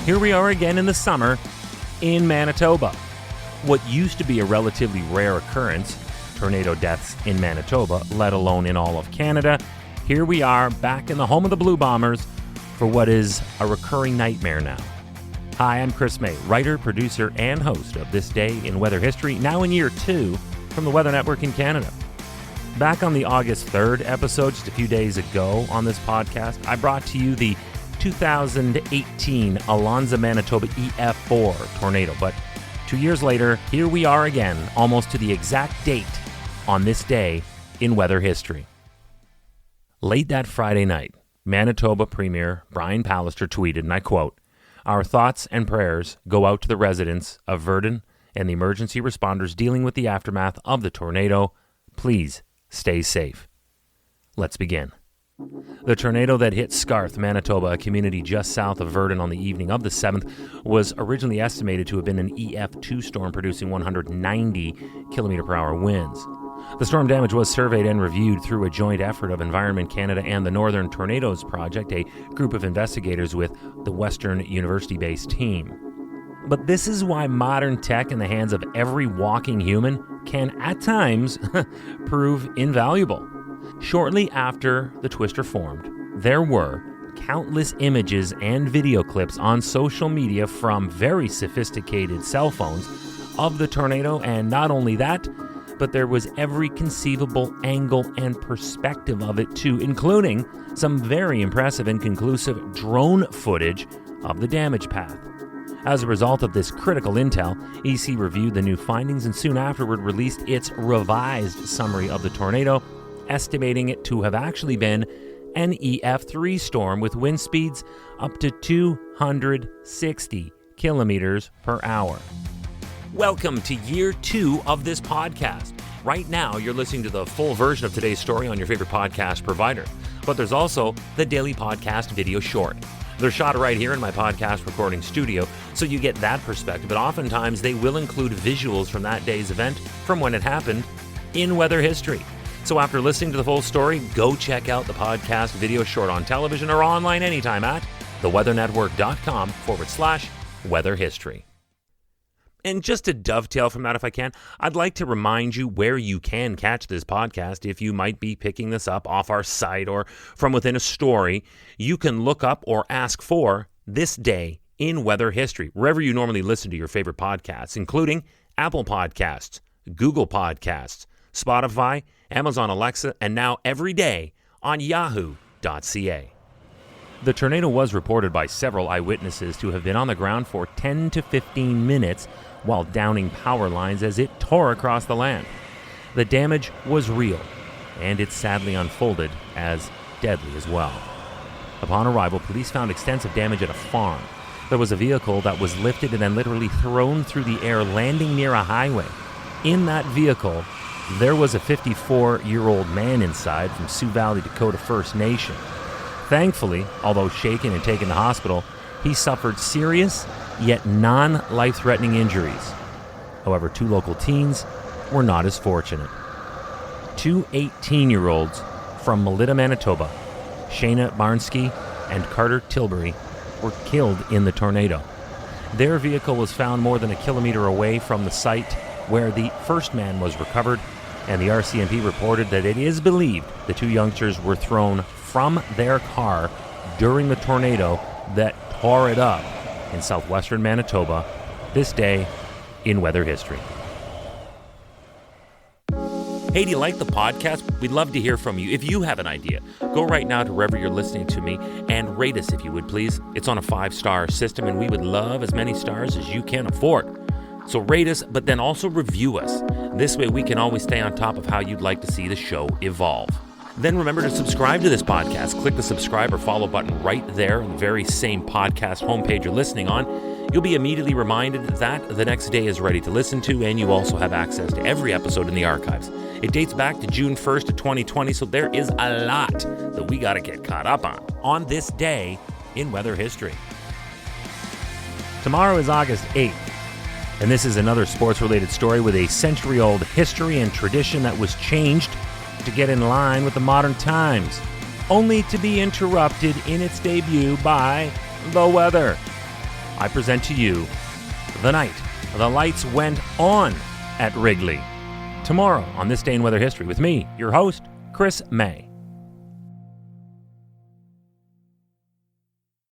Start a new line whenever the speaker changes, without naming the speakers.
Here we are again in the summer in Manitoba. What used to be a relatively rare occurrence, tornado deaths in Manitoba, let alone in all of Canada, here we are back in the home of the Blue Bombers for what is a recurring nightmare now. Hi, I'm Chris May, writer, producer, and host of This Day in Weather History, now in year 2 from the Weather Network in Canada. Back on the August 3rd episode, just a few days ago on this podcast, I brought to you the 2018 Alonsa, Manitoba EF-4 tornado. But 2 years later, here we are again, almost to the exact date on this day in weather history. Late that Friday night, Manitoba Premier Brian Pallister tweeted, and I quote, "Our thoughts and prayers go out to the residents of Virden and the emergency responders dealing with the aftermath of the tornado. Please stay safe." Let's begin. The tornado that hit Scarth, Manitoba, a community just south of Virden on the evening of the 7th, was originally estimated to have been an EF-2 storm producing 190 km/h winds. The storm damage was surveyed and reviewed through a joint effort of Environment Canada and the Northern Tornadoes Project, a group of investigators with the Western University-based team. But this is why modern tech in the hands of every walking human can, at times, prove invaluable. Shortly after the twister formed, there were countless images and video clips on social media from very sophisticated cell phones of the tornado, and not only that, but there was every conceivable angle and perspective of it too, including some very impressive and conclusive drone footage of the damage path. As a result of this critical intel, EC reviewed the new findings and soon afterward released its revised summary of the tornado, estimating it to have actually been an EF-3 storm with wind speeds up to 260 kilometers per hour. Welcome to year 2 of this podcast. Right now, you're listening to the full version of today's story on your favorite podcast provider. But there's also the daily podcast video short. They're shot right here in my podcast recording studio, so you get that perspective. But oftentimes, they will include visuals from that day's event, from when it happened, in weather history. So after listening to the full story, go check out the podcast video short on television or online anytime at theweathernetwork.com/weather history. And just to dovetail from that, if I can, I'd like to remind you where you can catch this podcast. If you might be picking this up off our site or from within a story, you can look up or ask for This Day in Weather History, wherever you normally listen to your favorite podcasts, including Apple Podcasts, Google Podcasts, Spotify, Amazon Alexa, and now every day on yahoo.ca. The tornado was reported by several eyewitnesses to have been on the ground for 10 to 15 minutes while downing power lines as it tore across the land. The damage was real, and it sadly unfolded as deadly as well. Upon arrival, police found extensive damage at a farm. There was a vehicle that was lifted and then literally thrown through the air, landing near a highway. In that vehicle, there was a 54-year-old man inside from Sioux Valley, Dakota First Nation. Thankfully, although shaken and taken to hospital, he suffered serious yet non-life-threatening injuries. However, 2 local teens were not as fortunate. 2 18-year-olds from Melita, Manitoba, Shayna Barnsky and Carter Tilbury, were killed in the tornado. Their vehicle was found more than a kilometer away from the site where the first man was recovered, and the RCMP reported that it is believed the 2 youngsters were thrown from their car during the tornado that tore it up in southwestern Manitoba, this day in weather history. Hey, do you like the podcast? We'd love to hear from you. If you have an idea, go right now to wherever you're listening to me and rate us if you would, please. It's on a 5-star system, and we would love as many stars as you can afford. So rate us, but then also review us. This way we can always stay on top of how you'd like to see the show evolve. Then remember to subscribe to this podcast. Click the subscribe or follow button right there on the very same podcast homepage you're listening on. You'll be immediately reminded that the next day is ready to listen to, and you also have access to every episode in the archives. It dates back to June 1st of 2020, so there is a lot that we got to get caught up on this day in weather history. Tomorrow is August 8th, and this is another sports-related story with a century-old history and tradition that was changed to get in line with the modern times, only to be interrupted in its debut by the weather. I present to you the night the lights went on at Wrigley. Tomorrow on This Day in Weather History with me, your host, Chris May.